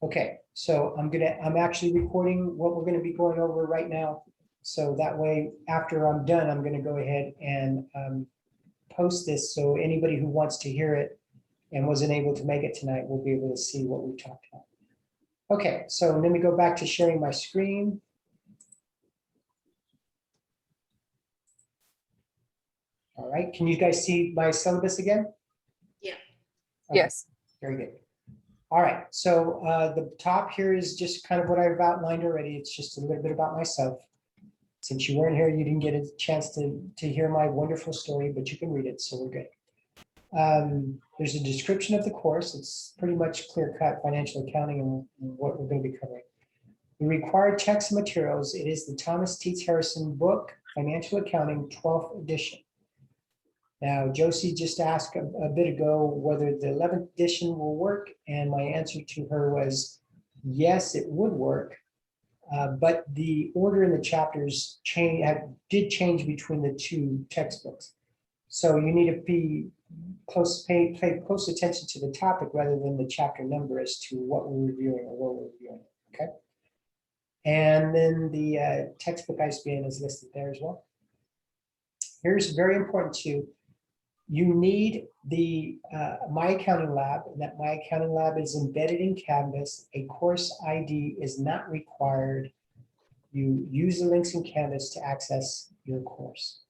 Okay, so I'm actually recording what we're gonna be going over right now. So that way, after I'm done, I'm gonna go ahead and post this, so anybody who wants to hear it and wasn't able to make it tonight will be able to see what we talked about. Okay, so let me go back to sharing my screen. All right, can you guys see my syllabus again? Yeah. Okay, Yes. very good. All right, so the top here is just kind of what I've outlined already. It's just a little bit about myself. Since you weren't here, you didn't get a chance to hear my wonderful story, but you can read it, so we're good. There's a description of the course. It's pretty much clear-cut financial accounting and what we're going to be covering. The required text and materials, it is the Thomas Teets Harrison book, Financial Accounting, 12th edition. Now, Josie just asked a bit ago whether the 11th edition will work, and my answer to her was yes, it would work, but the order in the chapters did change between the two textbooks. So you need to pay close attention to the topic rather than the chapter number as to what we're reviewing or what we're reviewing, okay? And then the textbook ISBN is listed there as well. Here's very important too. You need the My Accounting Lab, and that My Accounting Lab is embedded in Canvas. A course ID is not required. You use the links in Canvas to access your course.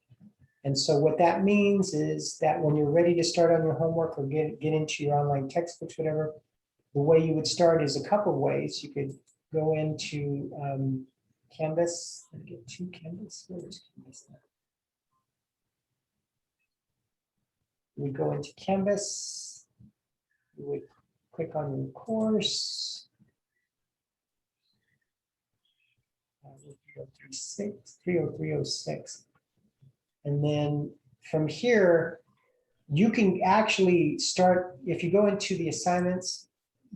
And so what that means is that when you're ready to start on your homework or get into your online textbooks, whatever, the way you would start is a couple of ways. You could go into Canvas. Let me get to Canvas. Where is Canvas now? We go into Canvas, you would click on your course. 30306. And then from here, you can actually start, if you go into the assignments,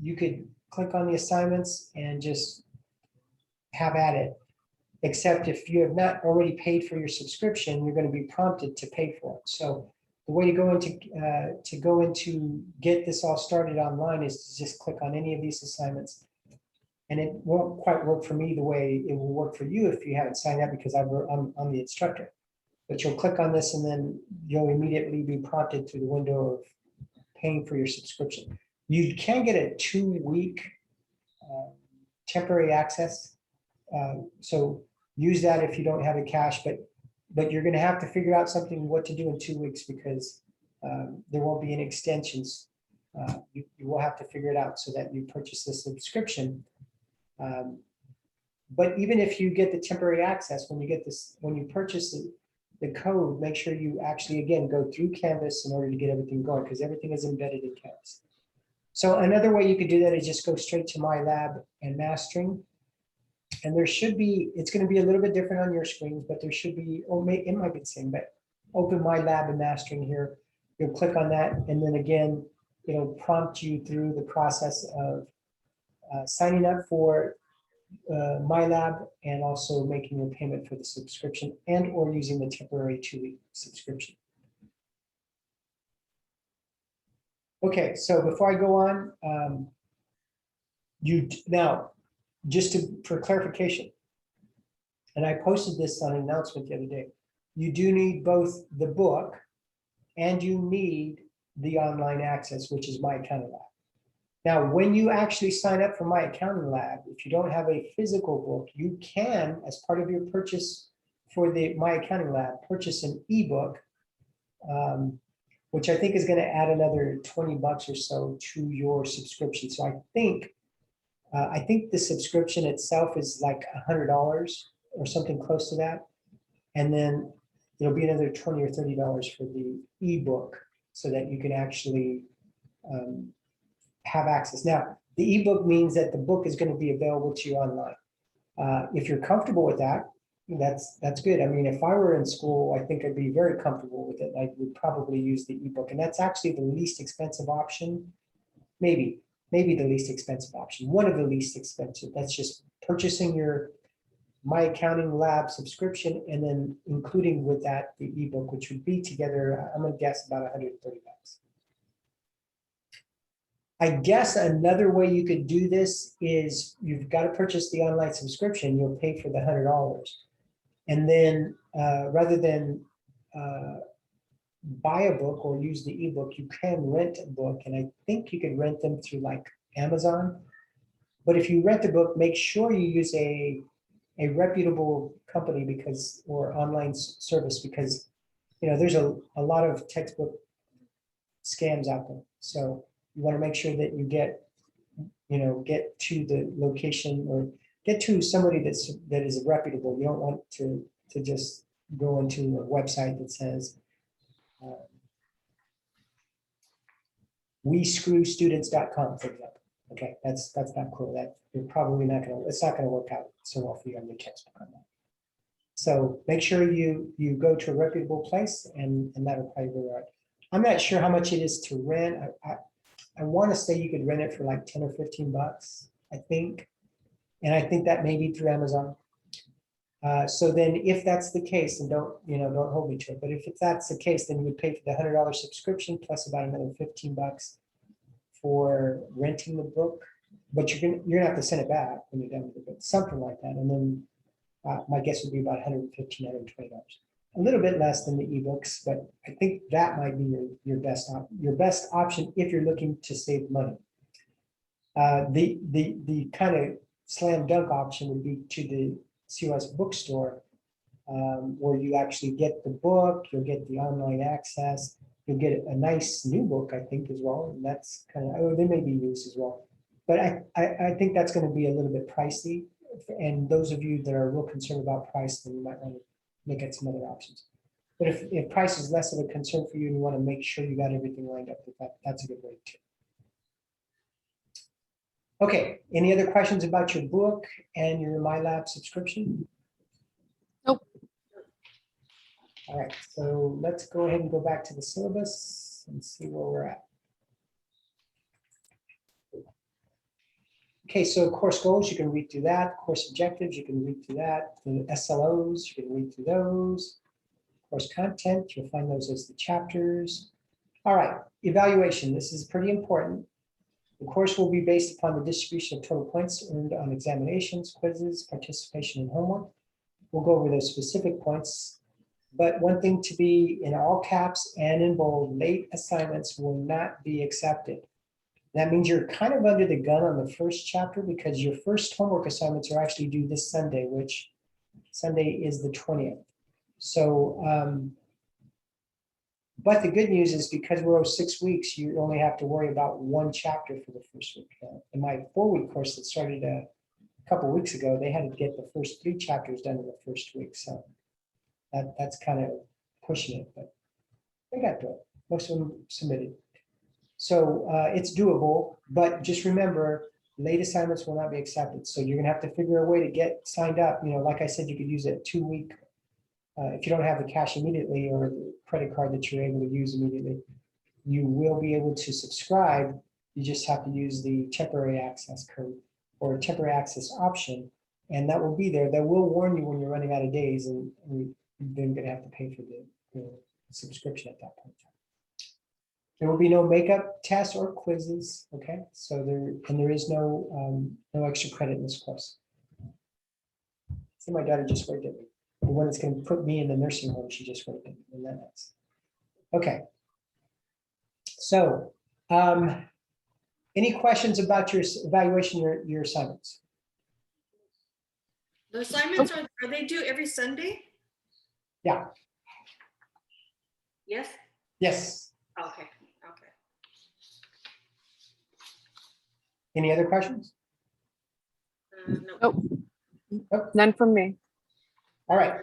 you could click on the assignments and just have at it. Except if you have not already paid for your subscription, you're going to be prompted to pay for it. So the way to go into get this all started online is to just click on any of these assignments. And it won't quite work for me the way it will work for you if you haven't signed up, because I'm the instructor. But you'll click on this and then you'll immediately be prompted through the window of paying for your subscription. You can get a 2-week temporary access. So use that if you don't have the cash, but you're going to have to figure out something what to do in 2 weeks, because there won't be any extensions. You will have to figure it out so that you purchase the subscription. But even if you get the temporary access, when you purchase the code, make sure you actually, again, go through Canvas in order to get everything going, because everything is embedded in Canvas. So another way you could do that is just go straight to My Lab and Mastering. And there should be, it's going to be a little bit different on your screens, but there should be, or it might be the same, but open My Lab and Mastering here. You'll click on that, and then again, it'll prompt you through the process of signing up for My Lab and also making your payment for the subscription and or using the temporary 2-week subscription. Okay, so before I go on, now, just for clarification, and I posted this on an announcement the other day, you do need both the book and you need the online access, which is My Accounting Lab. Now, when you actually sign up for My Accounting Lab, if you don't have a physical book, you can, as part of your purchase for the My Accounting Lab, purchase an ebook, which I think is going to add another $20 or so to your subscription. So I think the subscription itself is like $100 or something close to that. And then there'll be another $20 or $30 for the ebook so that you can actually have access. Now, the ebook means that the book is going to be available to you online. If you're comfortable with that, that's good. I mean, if I were in school, I think I'd be very comfortable with it. I would probably use the ebook, and that's actually the least expensive option. Maybe the least expensive option, one of the least expensive. That's just purchasing your My Accounting Lab subscription and then including with that the ebook, which would be together, I'm gonna guess about $130. I guess another way you could do this is you've got to purchase the online subscription. You'll pay for the $100. And then rather than buy a book or use the ebook, you can rent a book. And I think you could rent them through like Amazon. But if you rent the book, make sure you use a reputable company because or online service because there's a lot of textbook scams out there. So you want to make sure that you get to the location or get to somebody that is reputable. You don't want to just go into a website that says WeScrewStudents.com, for example. Okay, that's not cool. That you're probably not gonna. It's not gonna work out so well for you on your textbook on that. So make sure you go to a reputable place, and that'll probably be right. I'm not sure how much it is to rent. I want to say you could rent it for like 10 or 15 bucks, I think, and I think that may be through Amazon. So then, if that's the case, and don't hold me to it, but if that's the case, then you would pay for the $100 subscription plus about another 15 bucks for renting the book. But you're gonna have to send it back when you're done with it, but something like that. And then my guess would be about $115, $120. A little bit less than the ebooks, but I think that might be your best option if you're looking to save money. The kind of slam dunk option would be to the COS bookstore, where you actually get the book, you'll get the online access, you'll get a nice new book, I think, as well. And that's kind of, they may be used as well. But I think that's going to be a little bit pricey. And those of you that are real concerned about price, then you might want to look at some other options. But if price is less of a concern for you and you want to make sure you got everything lined up with that, that's a good way too. Okay, any other questions about your book and your MyLab subscription? Nope. All right, so let's go ahead and go back to the syllabus and see where we're at. Okay, so course goals, you can read through that. Course objectives, you can read through that. The SLOs, you can read through those. Course content, you'll find those as the chapters. All right, evaluation, this is pretty important. The course will be based upon the distribution of total points earned on examinations, quizzes, participation, and homework. We'll go over those specific points, but one thing to be in all caps and in bold, late assignments will not be accepted. That means you're kind of under the gun on the first chapter because your first homework assignments are actually due this Sunday, which Sunday is the 20th. So, but the good news is because we're 6 weeks, you only have to worry about one chapter for the first week. In my 4-week course that started a couple of weeks ago, they had to get the first 3 chapters done in the first week. So that's kind of pushing it, but they got through it. Most of them submitted. So it's doable, but just remember, late assignments will not be accepted. So you're gonna have to figure a way to get signed up. Like I said, you could use a 2-week, if you don't have the cash immediately or the credit card that you're able to use immediately, you will be able to subscribe. You just have to use the temporary access code or temporary access option, and that will be there. That will warn you when you're running out of days, and you're then gonna have to pay for the subscription at that point. There will be no makeup tests or quizzes, okay? So there is no extra credit in this course. See, my daughter just waved at me. The one that's going to put me in the nursing home, she just waved at me, and then that's okay. So, any questions about your evaluation, your assignments? The assignments are they due every Sunday? Yeah. Yes. Yes. Okay. Okay. Any other questions? No. Nope. Nope. None from me. All right.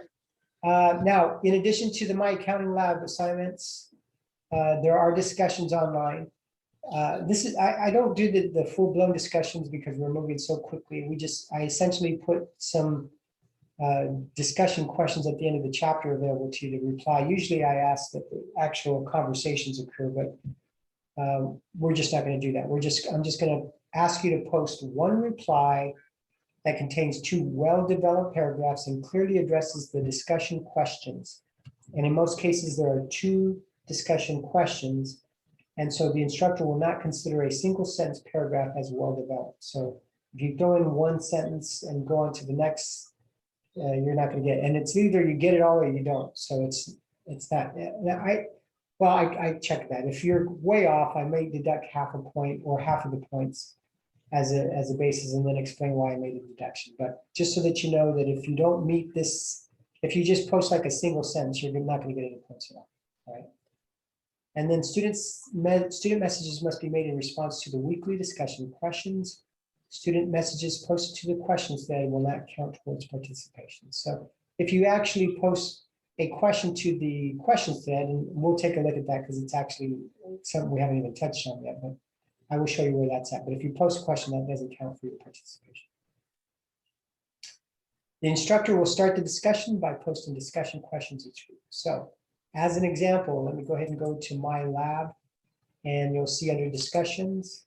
Now, in addition to the My Accounting Lab assignments, there are discussions online. I don't do the full-blown discussions because we're moving so quickly. I essentially put some discussion questions at the end of the chapter available to you to reply. Usually I ask that the actual conversations occur, but we're just not going to do that. I'm just going to ask you to post one reply that contains 2 well-developed paragraphs and clearly addresses the discussion questions. And in most cases, there are 2 discussion questions. And so the instructor will not consider a single sentence paragraph as well developed. So if you throw in one sentence and go on to the next, you're not going to get it. And it's either you get it all or you don't. So it's not. I check that. If you're way off, I may deduct half a point or half of the points as a basis, and then explain why I made the deduction. But just so that you know that if you don't meet this, if you just post like a single sentence, you're not going to get any points at all. All right. And then student messages must be made in response to the weekly discussion questions. Student messages posted to the questions thread will not count towards participation. So if you actually post a question to the questions thread, and we'll take a look at that because it's actually something we haven't even touched on yet, but I will show you where that's at. But if you post a question, that doesn't count for your participation. The instructor will start the discussion by posting discussion questions each week. So as an example, let me go ahead and go to my lab, and you'll see under discussions.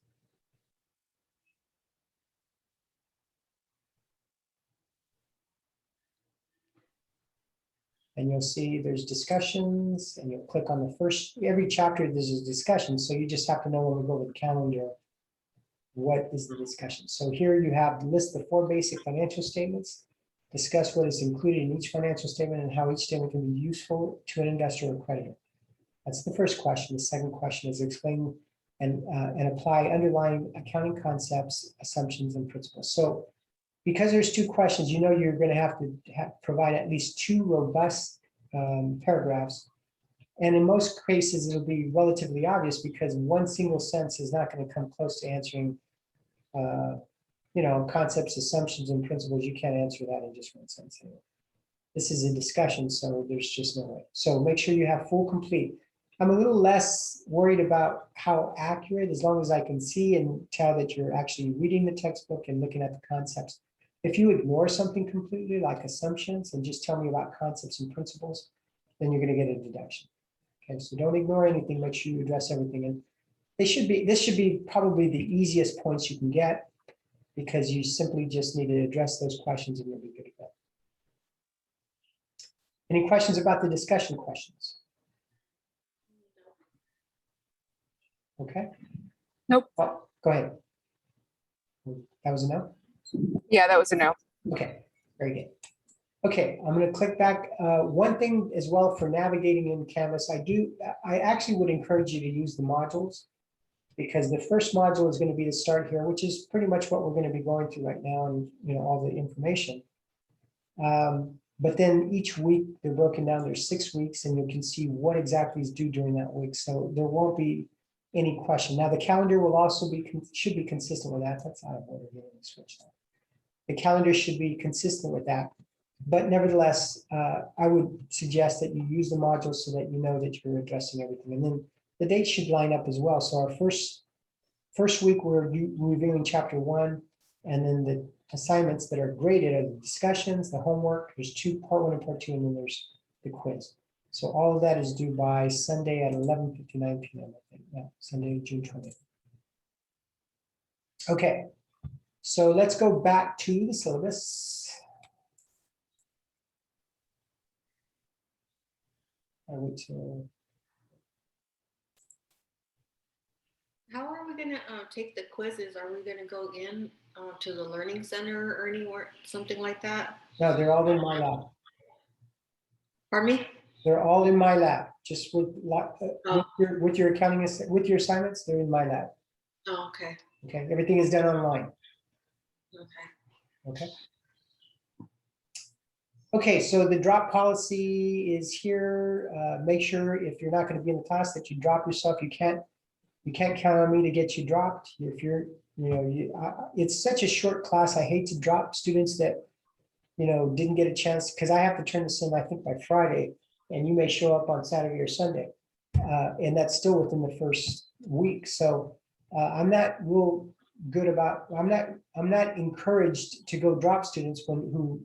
And you'll see there's discussions, and you'll click on the first, every chapter there's a discussion. So you just have to know when we go to the calendar, what is the discussion. So here you have the list of 4 basic financial statements, discuss what is included in each financial statement and how each statement can be useful to an investor or creditor. That's the first question. The second question is explain and apply underlying accounting concepts, assumptions, and principles. So because there's 2 questions, you know you're going to have to provide at least 2 robust paragraphs. And in most cases, it'll be relatively obvious because one single sentence is not going to come close to answering concepts, assumptions, and principles. You can't answer that in just one sentence anyway. This is a discussion, so there's just no way. So make sure you have full complete. I'm a little less worried about how accurate, as long as I can see and tell that you're actually reading the textbook and looking at the concepts. If you ignore something completely, like assumptions, and just tell me about concepts and principles, then you're going to get a deduction. Okay, so don't ignore anything. Make sure you address everything. And this should be probably the easiest points you can get, because you simply just need to address those questions and you'll be good at that. Any questions about the discussion questions? Okay. Nope. Oh, go ahead. That was a no? Yeah, that was a no. Okay, very good. Okay, I'm going to click back. One thing as well for navigating in Canvas, I actually would encourage you to use the modules, because the first module is going to be the start here, which is pretty much what we're going to be going through right now, and all the information. But then each week they're broken down. There's 6 weeks, and you can see what exactly is due during that week. So there won't be any question. Now the calendar will also should be consistent with that. That's out of order here. Let me switch that. The calendar should be consistent with that. But nevertheless, I would suggest that you use the modules so that you know that you're addressing everything. And then the dates should line up as well. So our first week, we're reviewing chapter 1, and then the assignments that are graded are the discussions, the homework. There's part 1 and part 2, and then there's the quiz. So all of that is due by Sunday at 11:59 p.m. I think. Yeah, Sunday, June 20th. Okay, so let's go back to the syllabus. I went to. How are we gonna take the quizzes? Are we gonna go in to the Learning Center or anywhere, something like that? No, they're all in my lab. Pardon me? They're all in my lab. Just with Oh. with your accounting, with your assignments, they're in my lab. Oh, okay, Okay, everything is done online. okay. Okay. Okay, so the drop policy is here. Make sure if you're not going to be in the class that you drop yourself. You can't count on me to get you dropped. If you're, it's such a short class. I hate to drop students that, didn't get a chance, because I have to turn this in, I think, by Friday, and you may show up on Saturday or Sunday. And that's still within the first week. So I'm not real good about, I'm not encouraged to go drop students who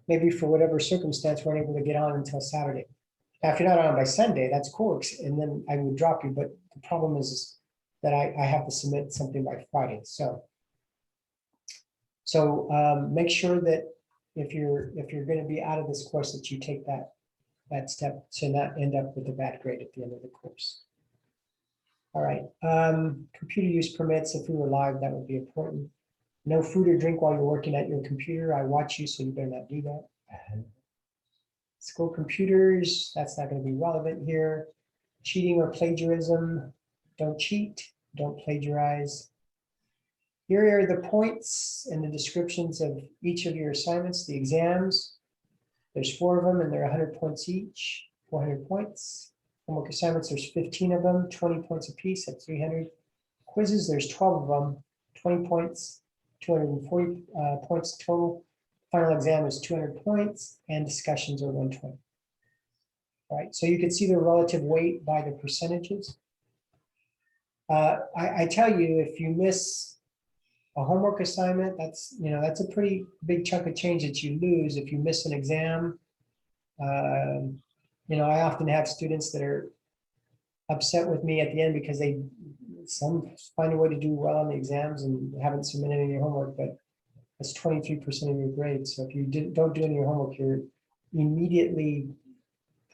maybe for whatever circumstance weren't able to get on until Saturday. Now, if you're not on by Sunday, that's cool, and then I would drop you. But the problem is that I have to submit something by Friday. So make sure that if you're going to be out of this course, that you take that step to not end up with a bad grade at the end of the course. All right, computer use permits, if we were live, that would be important. No food or drink while you're working at your computer. I watch you, so you better not do that. School computers, that's not going to be relevant here. Cheating or plagiarism, don't cheat, don't plagiarize. Here are the points and the descriptions of each of your assignments, the exams. There's 4 of them and they're 100 points each, 400 points. Homework assignments, there's 15 of them, 20 points apiece at 300. Quizzes, there's 12 of them, 20 points, 240 points total. Final exam is 200 points and discussions are 120. All right, so you can see the relative weight by the percentages. I tell you, if you miss a homework assignment, that's a pretty big chunk of change that you lose if you miss an exam. I often have students that are upset with me at the end because some find a way to do well on the exams and haven't submitted any homework, but that's 23% of your grade. So if you don't do any of your homework, you're immediately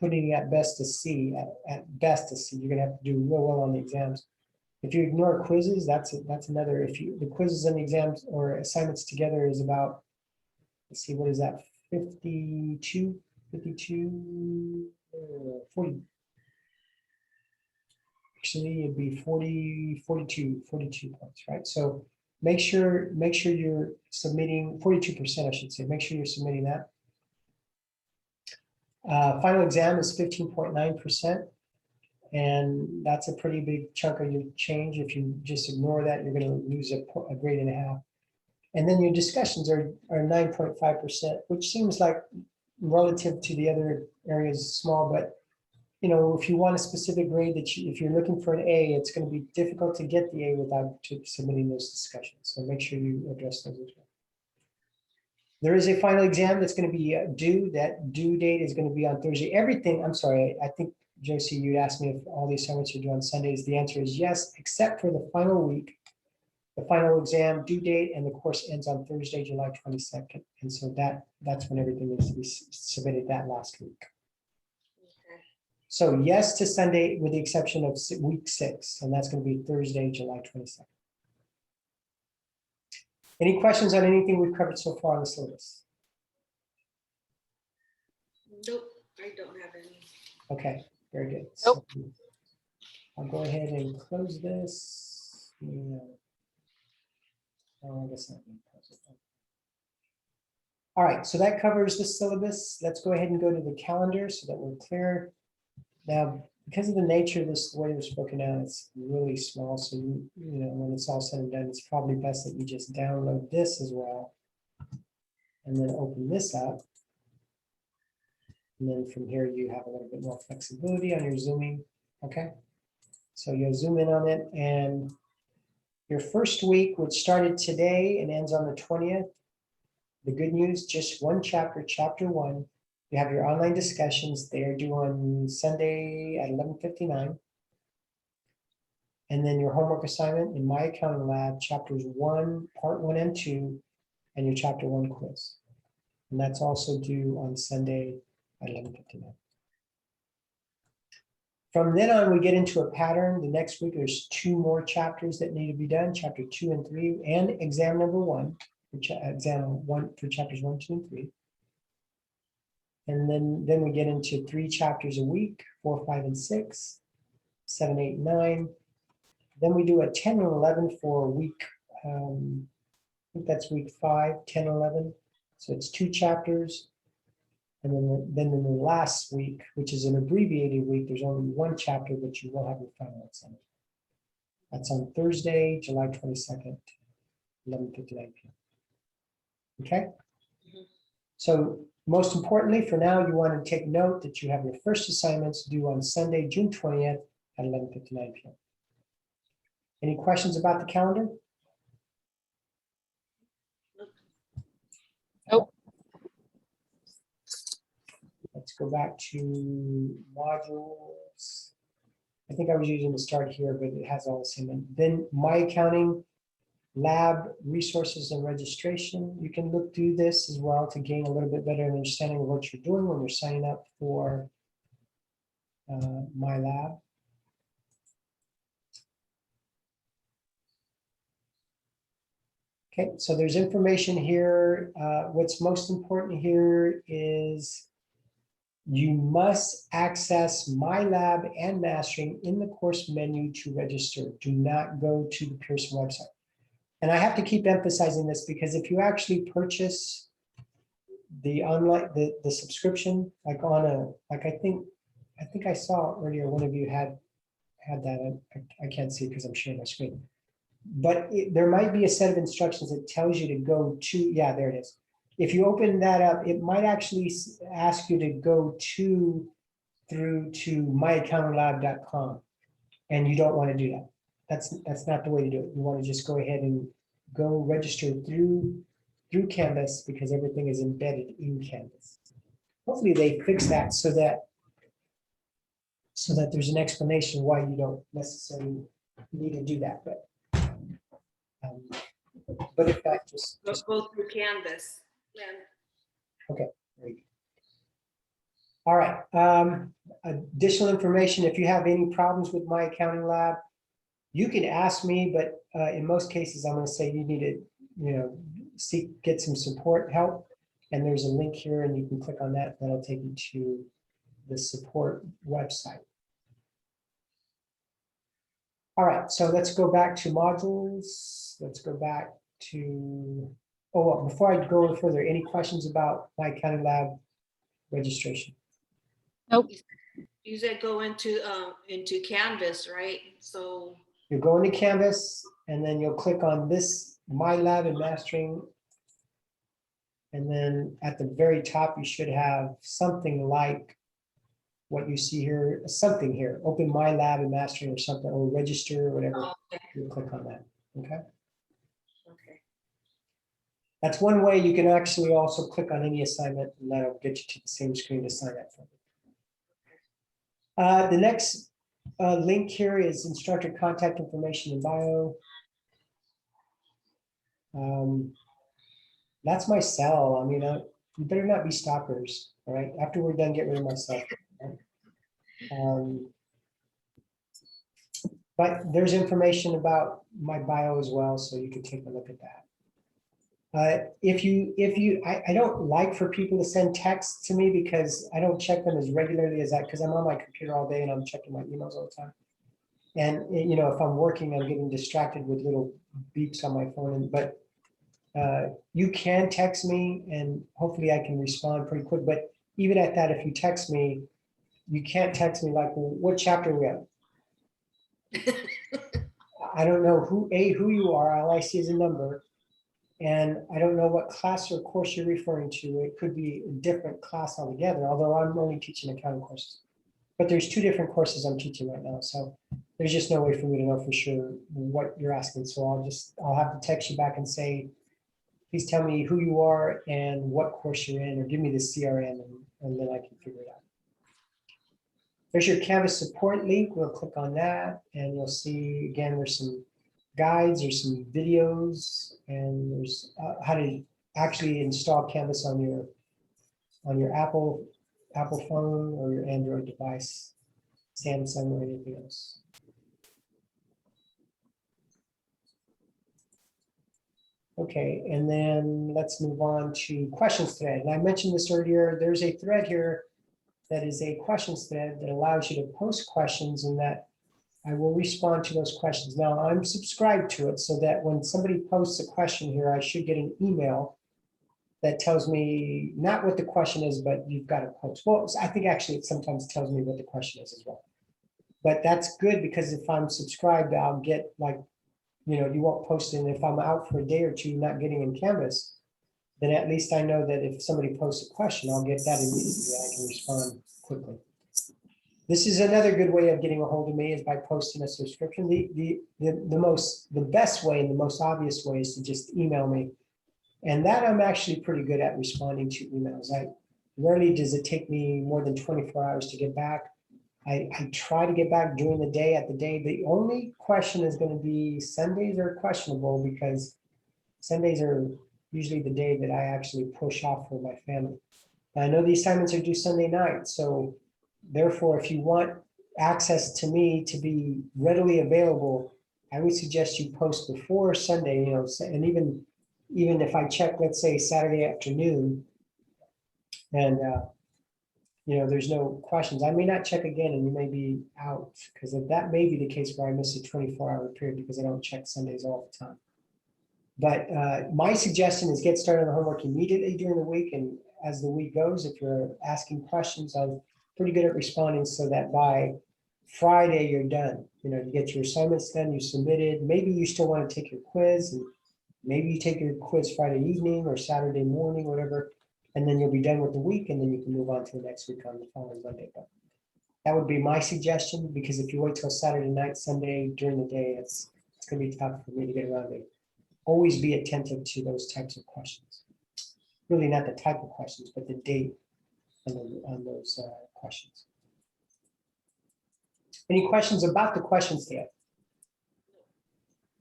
putting at best a C. At best a C, you're gonna have to do real well on the exams. If you ignore quizzes, that's another. The quizzes and the exams or assignments together is about, let's see, what is that? 52, 40. Actually, it'd be 42 points, right? So make sure you're submitting 42%, I should say. Make sure you're submitting that. Final exam is 15.9%. And that's a pretty big chunk of your change. If you just ignore that, you're going to lose a grade and a half. And then your discussions are 9.5%, which seems like relative to the other areas small, but if you want a specific grade if you're looking for an A, it's going to be difficult to get the A without submitting those discussions. So make sure you address those as well. There is a final exam that's going to be due. That due date is going to be on Thursday. I'm sorry, I think Josie, you asked me if all the assignments are due on Sundays. The answer is yes, except for the final week. The final exam due date and the course ends on Thursday, July 22nd. And so that's when everything needs to be submitted that last week. Okay. So yes to Sunday with the exception of week 6, and that's going to be Thursday, July 22nd. Any questions on anything we've covered so far on the syllabus? Nope, I don't have any. Okay, very good. Nope. So I'll go ahead and close this. Yeah. Oh, I guess not. All right, so that covers the syllabus. Let's go ahead and go to the calendar so that we're clear. Now, because of the nature of this, the way it was broken down, it's really small. So when it's all said and done, it's probably best that you just download this as well, and then open this up. And then from here, you have a little bit more flexibility on your zooming. Okay, so you'll zoom in on it, and your first week, which started today and ends on the 20th. The good news, just one chapter, chapter 1. You have your online discussions. They are due on Sunday at 11:59. And then your homework assignment in My Accounting Lab, chapters 1, part 1 and 2, and your chapter 1 quiz. And that's also due on Sunday at 11:59. From then on, we get into a pattern. The next week, there's 2 more chapters that need to be done, chapter 2 and 3, and exam number 1, exam 1 for chapters 1, 2, and 3. And then we get into 3 chapters a week, 4, 5, and 6, 7, 8, 9. Then we do a 10 and 11 for week, I think that's week 5, 10, 11. So it's 2 chapters. And then in the last week, which is an abbreviated week, there's only 1 chapter, but you will have your final exam. That's on Thursday, July 22nd, 11:59 p.m. Okay? So most importantly, for now, you want to take note that you have your first assignments due on Sunday, June 20th at 11:59 p.m. Any questions about the calendar? Nope. Let's go back to modules. I think I was using the start here, but it has all the same. And then My Accounting Lab resources and registration. You can look through this as well to gain a little bit better understanding of what you're doing when you're signing up for My Lab. Okay, so there's information here. What's most important here is you must access My Lab and Mastering in the course menu to register. Do not go to the Pearson website. And I have to keep emphasizing this because if you actually purchase the online, the subscription, like on a, like I think I saw earlier, one of you had that. I can't see because I'm sharing my screen. But there might be a set of instructions that tells you to go to, yeah, there it is. If you open that up, it might actually ask you to go through to myaccountinglab.com, and you don't want to do that. That's not the way to do it. You want to just go ahead and go register through Canvas because everything is embedded in Canvas. Hopefully they fix that so that there's an explanation why you don't necessarily need to do that. But if that just Go through Canvas. Then. all right. Additional information, if you have any problems with My Accounting Lab, you can ask me, but in most cases, I'm going to say you need to, get some support help. And there's a link here and you can click on that. That'll take you to the support website. All right, so let's go back to modules. Let's go back to, oh, well, before I go any further, any questions about My Accounting Lab registration? Nope. You said go into Canvas, right? So You go into Canvas and then you'll click on this My Lab and Mastering. And then at the very top, you should have something like what you see here, something here, open My Lab and Mastering or something, or register or whatever. okay. You click on that, okay? Okay. That's one way. You can actually also click on any assignment and that'll get you to the same screen to sign up for. The next link here is instructor contact information and bio. That's my cell. I mean, you better not be stalkers, all right? After we're done, get rid of my cell. But there's information about my bio as well, so you can take a look at that. I don't like for people to send texts to me because I don't check them as regularly as that because I'm on my computer all day and I'm checking my emails all the time. And if I'm working, I'm getting distracted with little beeps on my phone. But you can text me and hopefully I can respond pretty quick. But even at that, if you text me, you can't text me like, well, what chapter are we on? I don't know who you are. All I see is a number. And I don't know what class or course you're referring to. It could be a different class altogether, although I'm only teaching accounting courses. But there's 2 different courses I'm teaching right now. So there's just no way for me to know for sure what you're asking. So I'll have to text you back and say, please tell me who you are and what course you're in, or give me the CRN and then I can figure it out. There's your Canvas support link. We'll click on that and you'll see, again, there's some guides, there's some videos, and there's how to actually install Canvas on your Apple phone or your Android device, Samsung or anything else. Okay, and then let's move on to questions thread. And I mentioned this earlier, there's a thread here that is a questions thread that allows you to post questions and that I will respond to those questions. Now I'm subscribed to it so that when somebody posts a question here, I should get an email that tells me not what the question is, but you've got to post. Well, I think actually it sometimes tells me what the question is as well. But that's good because if I'm subscribed, I'll get like, you won't post it. And if I'm out for a day or 2 not getting in Canvas, then at least I know that if somebody posts a question, I'll get that immediately. I can respond quickly. This is another good way of getting a hold of me is by posting a subscription. The best way and the most obvious way is to just email me. And that I'm actually pretty good at responding to emails. Rarely does it take me more than 24 hours to get back. I try to get back during the day at the day. The only question is going to be Sundays are questionable because Sundays are usually the day that I actually push off for my family. I know the assignments are due Sunday night, so therefore, if you want access to me to be readily available, I would suggest you post before Sunday, and even even if I check, let's say Saturday afternoon, and there's no questions, I may not check again and you may be out, because that may be the case where I miss a 24-hour period because I don't check Sundays all the time. But my suggestion is get started on the homework immediately during the week, and as the week goes, if you're asking questions, I'm pretty good at responding so that by Friday you're done. You get your assignments done, you submitted. Maybe you still want to take your quiz, and maybe you take your quiz Friday evening or Saturday morning, whatever, and then you'll be done with the week, and then you can move on to the next week on the following Monday. But that would be my suggestion, because if you wait till Saturday night, Sunday during the day, it's going to be tough for me to get around it. Always be attentive to those types of questions. Really not the type of questions, but the date on those questions. Any questions about the questions there?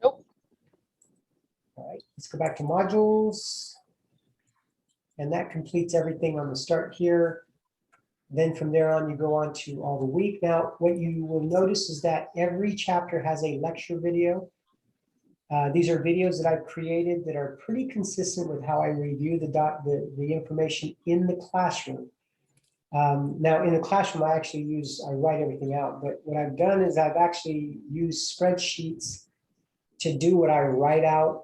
Nope. All right, let's go back to modules. And that completes everything on the start here. Then from there on, you go on to all the week. Now, what you will notice is that every chapter has a lecture video. These are videos that I've created that are pretty consistent with how I review the information in the classroom. Now, in the classroom, I write everything out. But what I've done is I've actually used spreadsheets to do what I write out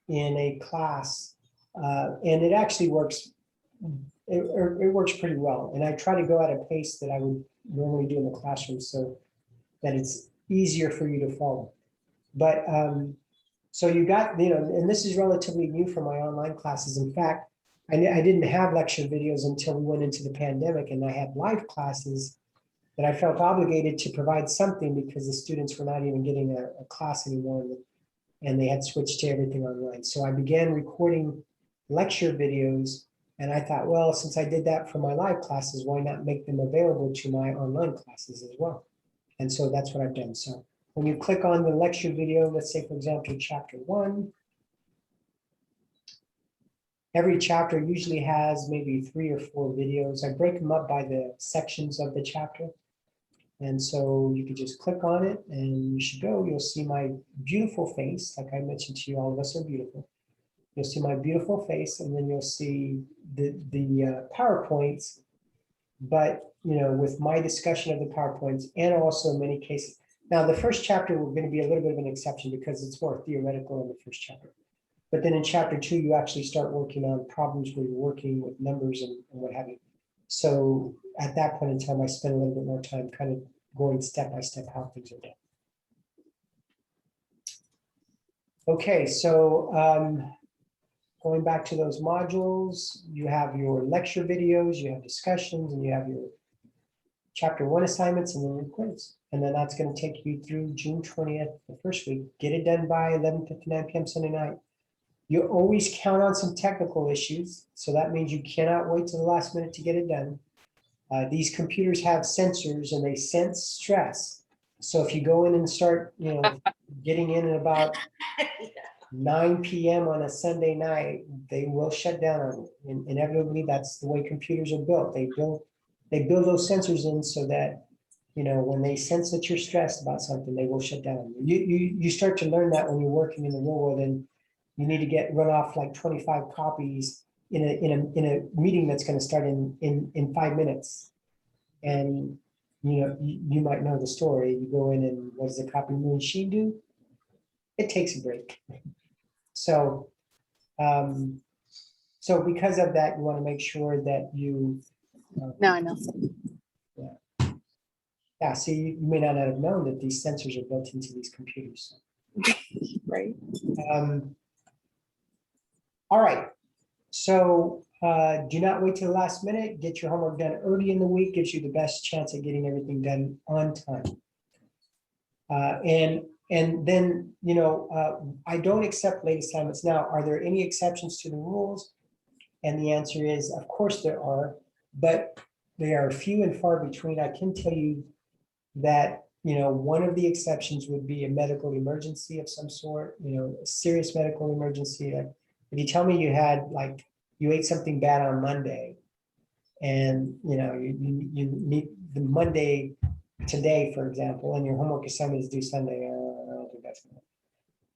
in a class. And it actually works. It works pretty well. And I try to go at a pace that I would normally do in the classroom so that it's easier for you to follow. But so you got, and this is relatively new for my online classes. In fact, I didn't have lecture videos until we went into the pandemic, and I had live classes that I felt obligated to provide something because the students were not even getting a class anymore, and they had switched to everything online. So I began recording lecture videos, and I thought, well, since I did that for my live classes, why not make them available to my online classes as well? And so that's what I've done. So when you click on the lecture video, let's say, for example, chapter 1, every chapter usually has maybe 3 or 4 videos. I break them up by the sections of the chapter. And so you can just click on it and you should go. You'll see my beautiful face. Like I mentioned to you, all of us are beautiful. You'll see my beautiful face, and then you'll see the PowerPoints, but with my discussion of the PowerPoints, and also in many cases. Now, the first chapter, we're going to be a little bit of an exception because it's more theoretical in the first chapter. But then in chapter 2, you actually start working on problems where you're working with numbers and what have you. So at that point in time, I spend a little bit more time kind of going step by step how things are done. Okay, so going back to those modules, you have your lecture videos, you have discussions, and you have your chapter 1 assignments, and then your quiz. And then that's going to take you through June 20th, the first week. Get it done by 11:59 p.m. Sunday night. You always count on some technical issues. So that means you cannot wait till the last minute to get it done. These computers have sensors and they sense stress. So if you go in and start, getting in at about 9 p.m. on a Sunday night, they will shut down on you. And inevitably, that's the way computers are built. They build those sensors in so that, when they sense that you're stressed about something, they will shut down on you. You start to learn that when you're working in the real world, and you need to run off like 25 copies in a meeting that's going to start in 5 minutes. And you might know the story. You go in, and what does the copy machine do? It takes a break. So because of that, you want to make sure that you. No, I know. Yeah, see, you may not have known that these sensors are built into these computers. Right. All right. So do not wait till the last minute. Get your homework done early in the week. Gives you the best chance at getting everything done on time. And then, I don't accept late assignments. Now, are there any exceptions to the rules? And the answer is, of course there are, but they are few and far between. I can tell you that, one of the exceptions would be a medical emergency of some sort, a serious medical emergency. Like if you tell me you ate something bad on Monday, and you need the Monday today, for example, and your homework assignment is due Sunday. I don't think that's gonna.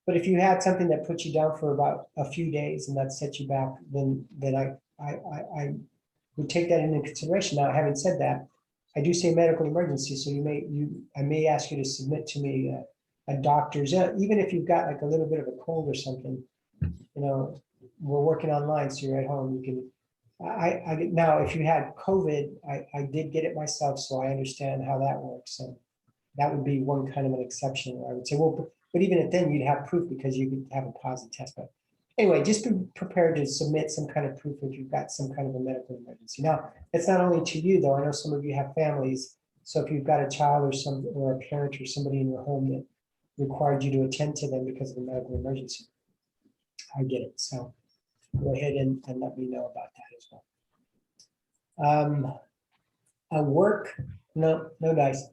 But if you had something that put you down for about a few days and that set you back, then I would take that into consideration. Now, having said that, I do say medical emergency, so I may ask you to submit to me a doctor's, even if you've got like a little bit of a cold or something, we're working online, so you're at home, you can, now, if you had COVID, I did get it myself, so I understand how that works. So that would be one kind of an exception where I would say, well, but even then you'd have proof because you could have a positive test. But anyway, just be prepared to submit some kind of proof if you've got some kind of a medical emergency. Now, it's not only to you though. I know some of you have families. So if you've got a child or a parent or somebody in your home that required you to attend to them because of a medical emergency, I get it. So go ahead and let me know about that as well. Work, no dice.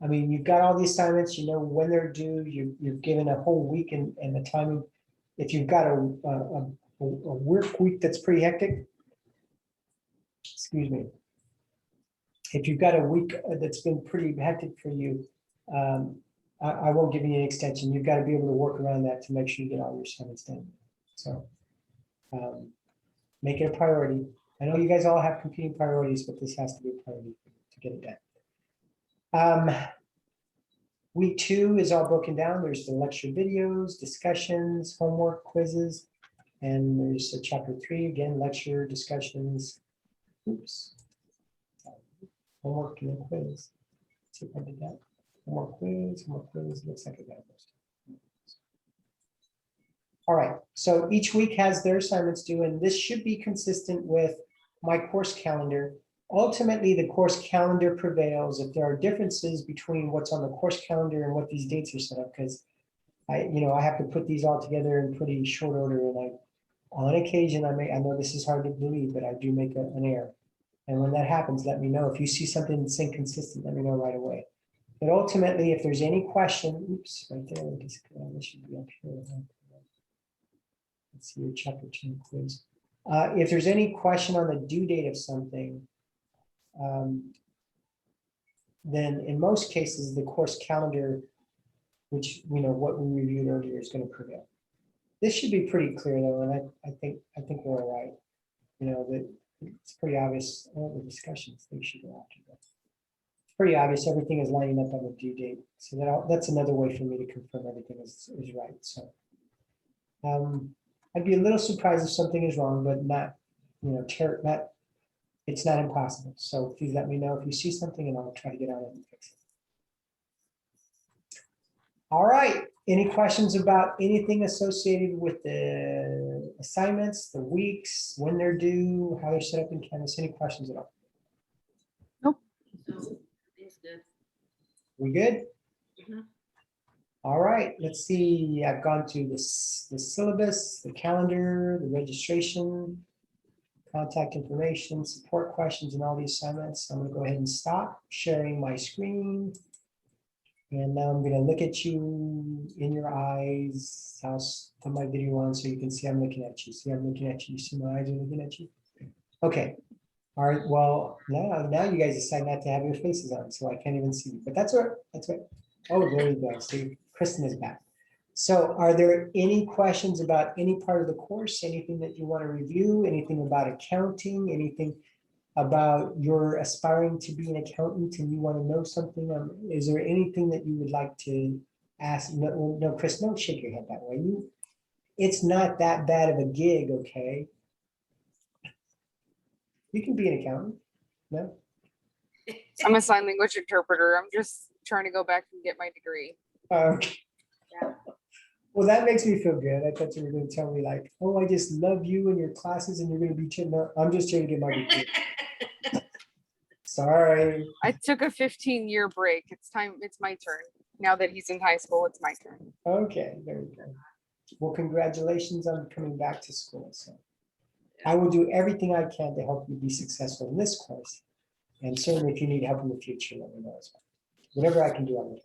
I mean, you've got all the assignments, you know when they're due, you've given a whole week and the timing. If you've got a work week that's pretty hectic, excuse me. If you've got a week that's been pretty hectic for you, I won't give you an extension. You've got to be able to work around that to make sure you get all your assignments done. So make it a priority. I know you guys all have competing priorities, but this has to be a priority to get it done. Week 2 is all broken down. There's the lecture videos, discussions, homework, quizzes, and there's a chapter 3, again, lecture, discussions, oops, homework and then quiz. Let's see if I did that. Homework quiz, looks like I got it. All right, so each week has their assignments due, and this should be consistent with my course calendar. Ultimately, the course calendar prevails. If there are differences between what's on the course calendar and what these dates are set up, because I have to put these all together in pretty short order, and on occasion, I know this is hard to believe, but I do make an error. And when that happens, let me know. If you see something that's inconsistent, let me know right away. But ultimately, if there's any question, oops, right there, this should be up here. Let's see your chapter 2 quiz. If there's any question on the due date of something, then in most cases, the course calendar, which what we reviewed earlier, is going to prevail. This should be pretty clear though, and I think we're all right. That it's pretty obvious. All the discussions they should go after that. It's pretty obvious everything is lining up on the due date. So that's another way for me to confirm everything is right. So I'd be a little surprised if something is wrong, but not, it's not impossible. So please let me know if you see something and I'll try to get on it and fix it. All right. Any questions about anything associated with the assignments, the weeks, when they're due, how they're set up in Canvas? Any questions at all? Nope. So, it's good. We good? Mhm. All right. Let's see. I've gone through the syllabus, the calendar, the registration, contact information, support questions, and all the assignments. I'm going to go ahead and stop sharing my screen. And now I'm going to look at you in your eyes. I'll put my video on so you can see I'm looking at you. See, I'm looking at you. You see my eyes are looking at you? Okay. All right. Well, now you guys decide not to have your faces on, so I can't even see you. But that's all right. That's right. Oh, there you go. See, Kristen is back. So are there any questions about any part of the course? Anything that you want to review? Anything about accounting? Anything about you're aspiring to be an accountant and you want to know something? Is there anything that you would like to ask? No, Chris, don't shake your head that way. It's not that bad of a gig, okay? You can be an accountant. No? I'm a sign language interpreter. I'm just trying to go back and get my degree. Okay. Yeah. Well, that makes me feel good. I thought you were going to tell me like, oh, I just love you and your classes and you're going to be no, I'm just trying to get my degree. Sorry. I took a 15-year break. It's my turn. Now that he's in high school, it's my turn. Okay, there we go. Well, congratulations on coming back to school. So I will do everything I can to help you be successful in this course. And certainly if you need help in the future, let me know as well. Whatever I can do, I will.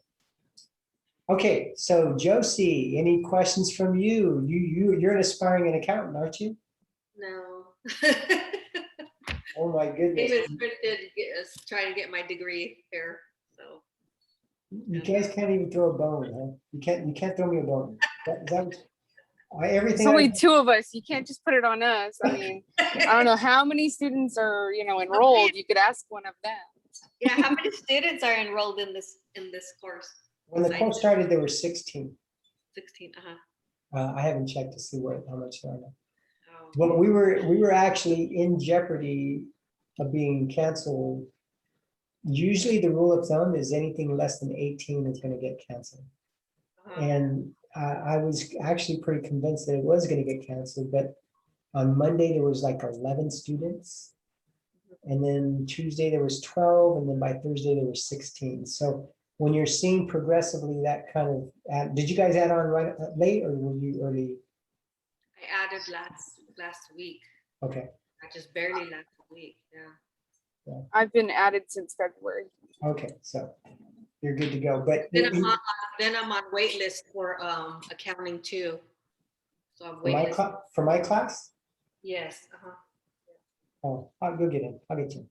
Okay, so Josie, any questions from you? You're an aspiring accountant, aren't you? No. Oh my goodness. David's trying to get my degree here. So You guys can't even throw a bone, huh? You can't throw me a bone. Everything. There's only two of us. You can't just put it on us. I mean, I don't know how many students are, enrolled. You could ask one of them. Yeah, how many students are enrolled in this course? When the course started, there were 16. 16. I haven't checked to see how much there are now. Oh. But we were actually in jeopardy of being canceled. Usually the rule of thumb is anything less than 18 is going to get canceled. And I was actually pretty convinced that it was going to get canceled, but on Monday there was like 11 students, and then Tuesday there was 12, and then by Thursday there were 16. So when you're seeing progressively that kind of, did you guys add on right late, or were you early? I added last week. Okay. I just barely last week. Yeah. I've been added since February. Okay, so you're good to go. But Then I'm on wait list for accounting too. So I'm waiting. For my class? Yes. Oh, you'll get in. I'll get you.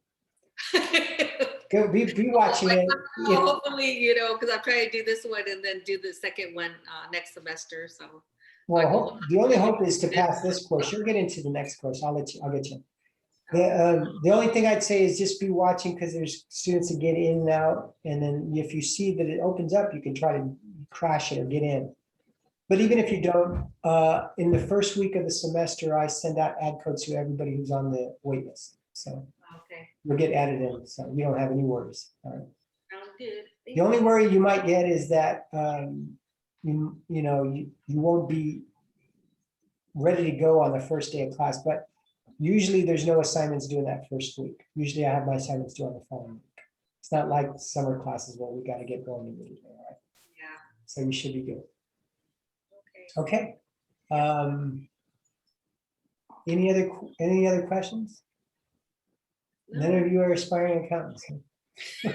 Go be watching it. Hopefully, because I'm trying to do this one and then do the second one next semester. So. Well, the only hope is to pass this course. You'll get into the next course. I'll get you. The only thing I'd say is just be watching, because there's students that get in and out, and then if you see that it opens up, you can try to crash it or get in. But even if you don't, in the first week of the semester, I send out ad codes to everybody who's on the wait list. So you'll get added in, so you don't have any worries. All right. Sounds good. The only worry you might get is that you won't be ready to go on the first day of class, but usually there's no assignments due in that first week. Usually I have my assignments due on the following week. It's not like summer classes where we got to get going immediately, right? Yeah. So you should be good. Okay. Any other questions? No. None of you are aspiring accountants. Huh?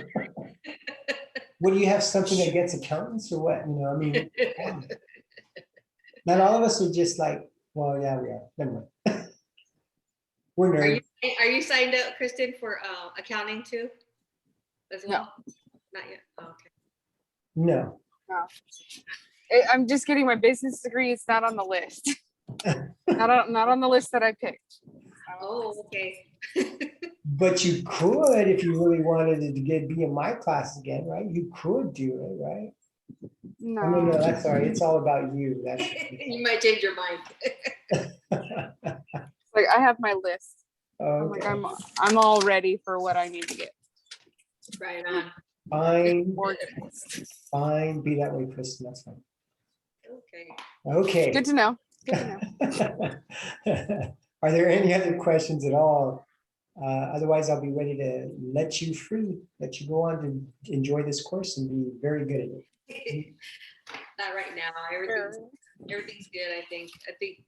What, do you have something against accountants or what? Not all of us are just like, well, yeah, we are. Never mind. We're nerds. Are you signed up, Kristen, for accounting too? As well? No. Not yet. Oh, okay. No. I'm just getting my business degree. It's not on the list. not on the list that I picked. Oh, okay. But you could, if you really wanted to be in my class again, right? You could do it, right? No. No, that's all right. It's all about you. That's You might change your mind. Like, I have my list. okay. I'm all ready for what I need to get. Right on. Fine. Organized. Fine. Be that way, Kristen. That's fine. Okay. Okay. Good to know. Good to know. Are there any other questions at all? Otherwise, I'll be ready to let you go on to enjoy this course and be very good at it. Not right now. Everything's good. I think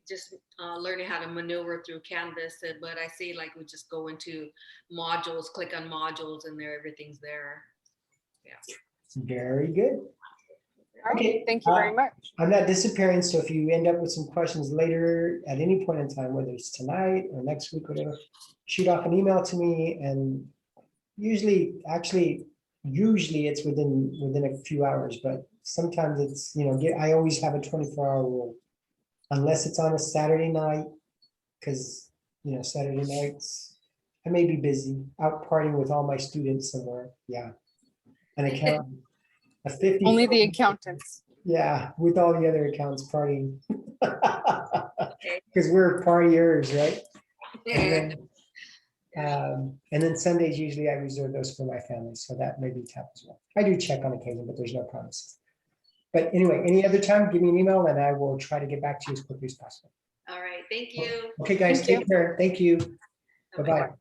just learning how to maneuver through Canvas. But I see like we just go into modules, click on modules, and everything's there. Yeah. Very good. Okay. Thank you very much. I'm not disappearing, so if you end up with some questions later at any point in time, whether it's tonight or next week, whatever, shoot off an email to me, and usually it's within a few hours, but sometimes it's, I always have a 24-hour rule, unless it's on a Saturday night, because, Saturday nights, I may be busy out partying with all my students somewhere. Yeah. An accountant. A 50. Only the accountants. Yeah, with all the other accountants partying. Because we're partiers, right? And then Sundays, usually I reserve those for my family, so that may be tough as well. I do check on occasion, but there's no promises. But anyway, any other time, give me an email and I will try to get back to you as quickly as possible. All right. Thank you. Okay, guys, take care. Thank you. Bye-bye.